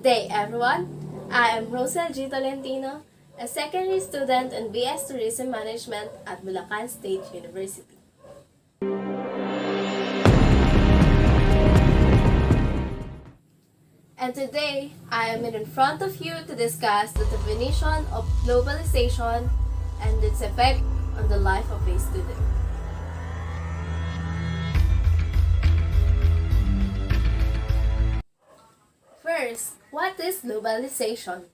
Good day, everyone. I am Rosel G. Tolentino, a secondary student in BS Tourism Management at Bulacan State University. And today, I am in front of you to discuss the definition of globalization and its effect on the life of a student. First, what is globalization?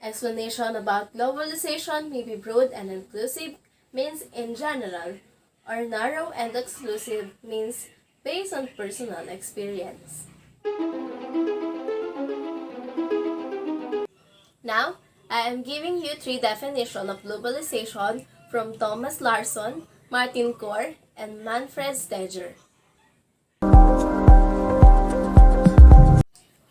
Explanation about globalization may be broad and inclusive, means in general, or narrow and exclusive, means based on personal experience. Now, I am giving you three definitions of globalization from Thomas Larson, Martin Core, and Manfred Steger.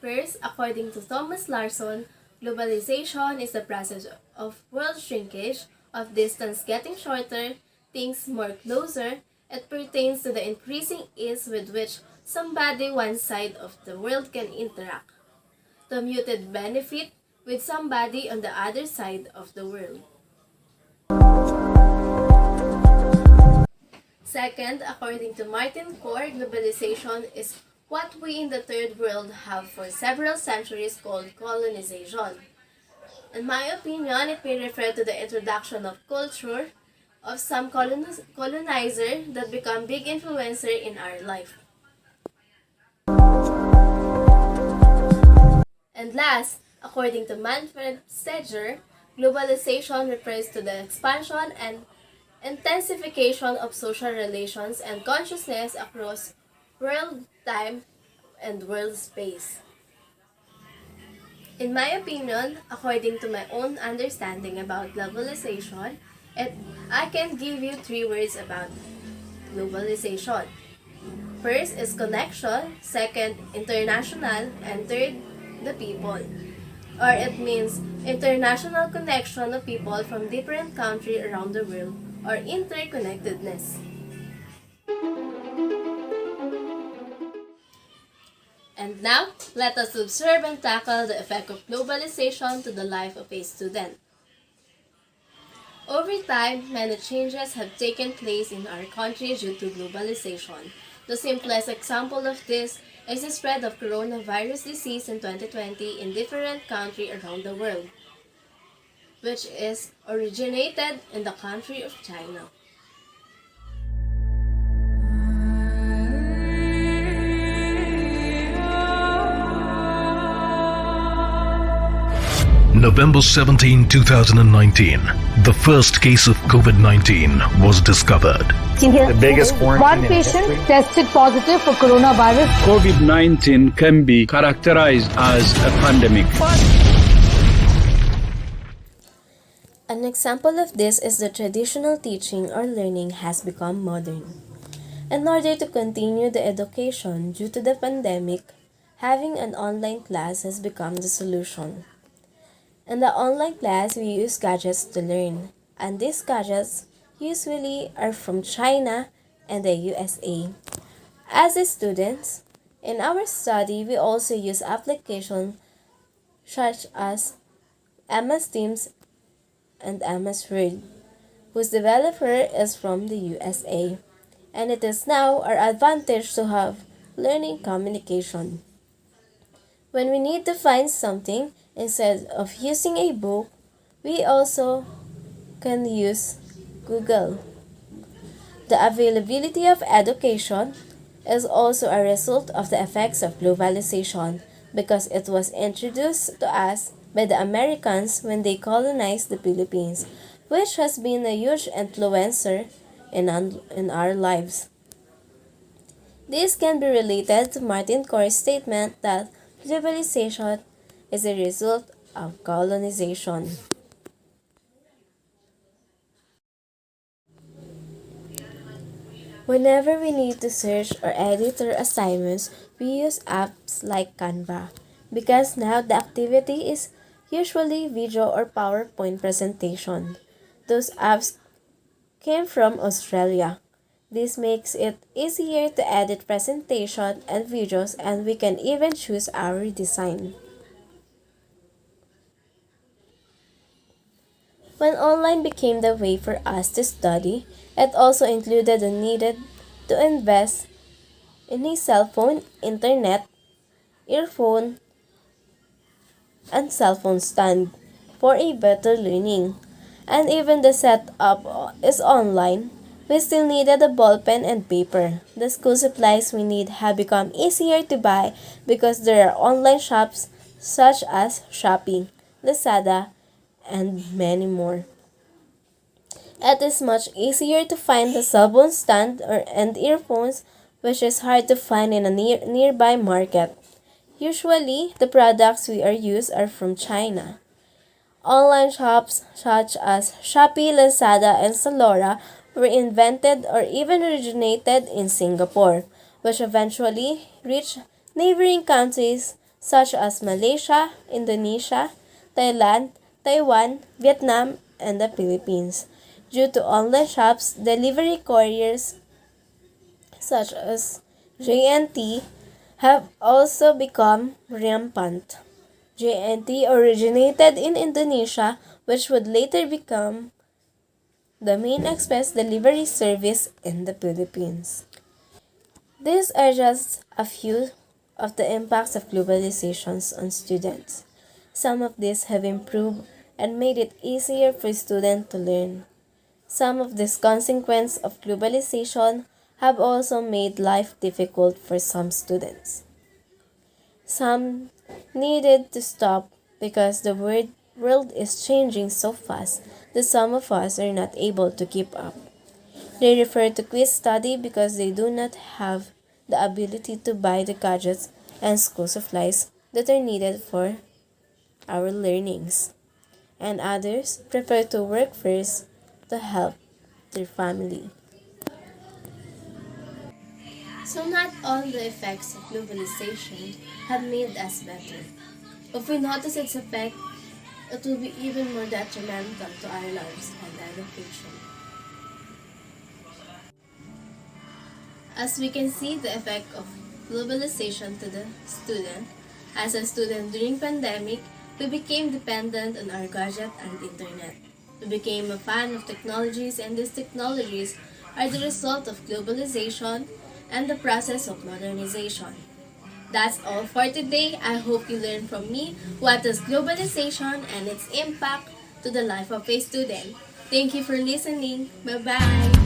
First, according to Thomas Larson, globalization is the process of world shrinkage, of distance getting shorter, things more closer. It pertains to the increasing ease with which somebody one side of the world can interact, the muted benefit with somebody on the other side of the world. Second, according to Martin Core, globalization is what we in the third world have for several centuries called colonization. In my opinion, it may refer to the introduction of culture of some colonizer that become big influencer in our life. And last, according to Manfred Steger, globalization refers to the expansion and intensification of social relations and consciousness across world time and world space. In my opinion, according to my own understanding about globalization, I can give you three words about globalization. First is connection, second, international, and third, the people. Or it means international connection of people from different countries around the world, or interconnectedness. And now, let us observe and tackle the effect of globalization to the life of a student. Over time, many changes have taken place in our country due to globalization. The simplest example of this is the spread of coronavirus disease in 2020 in different countries around the world, which is originated in the country of China. November 17, 2019, the first case of COVID-19 was discovered. The biggest quarantine One in patient history. tested positive for coronavirus. COVID-19 can be characterized as a pandemic. An example of this is the traditional teaching or learning has become modern. In order to continue the education due to the pandemic, having an online class has become the solution. In the online class, we use gadgets to learn, and these gadgets usually are from China and the USA. As a students, in our study, we also use applications such as MS Teams and MS Word, whose developer is from the USA, and it is now our advantage to have learning communication. When we need to find something, instead of using a book, we also can use Google. The availability of education is also a result of the effects of globalization because it was introduced to us by the Americans when they colonized the Philippines, which has been a huge influencer in our lives. This can be related to Martin Core's statement that globalization is a result of colonization. Whenever we need to search or edit our assignments, we use apps like Canva because now the activity is usually video or PowerPoint presentation. Those apps came from Australia. This makes it easier to edit presentation and videos, and we can even choose our design. When online became the way for us to study, it also included the needed to invest in a cell phone, internet, earphone, and cell phone stand for a better learning. And even the setup is online, we still needed a ball pen and paper. The school supplies we need have become easier to buy because there are online shops such as Shopee, Lazada, and many more. It is much easier to find the cell phone stand and earphones, which is hard to find in a nearby market. Usually, the products we are used are from China. Online shops such as Shopee, Lazada, and Zalora were invented or even originated in Singapore, which eventually reached neighboring countries such as Malaysia, Indonesia, Thailand, Taiwan, Vietnam, and the Philippines. Due to online shops, delivery couriers such as JNT have also become rampant. JNT originated in Indonesia, which would later become the main express delivery service in the Philippines. These are just a few of the impacts of globalizations on students. Some of these have improved and made it easier for students to learn. Some of these consequences of globalization have also made life difficult for some students. Some needed to stop because the world is changing so fast that some of us are not able to keep up. They refer to quiz study because they do not have the ability to buy the gadgets and school supplies that are needed for our learnings. And others prefer to work first to help their family. So not all the effects of globalization have made us better. If we notice its effect, it will be even more detrimental to our lives and education. As we can see the effect of globalization to the student, as a student during pandemic, we became dependent on our gadget and internet. We became a fan of technologies, and these technologies are the result of globalization and the process of modernization. That's all for today. I hope you learned from me what is globalization and its impact to the life of a student. Thank you for listening. Bye-bye.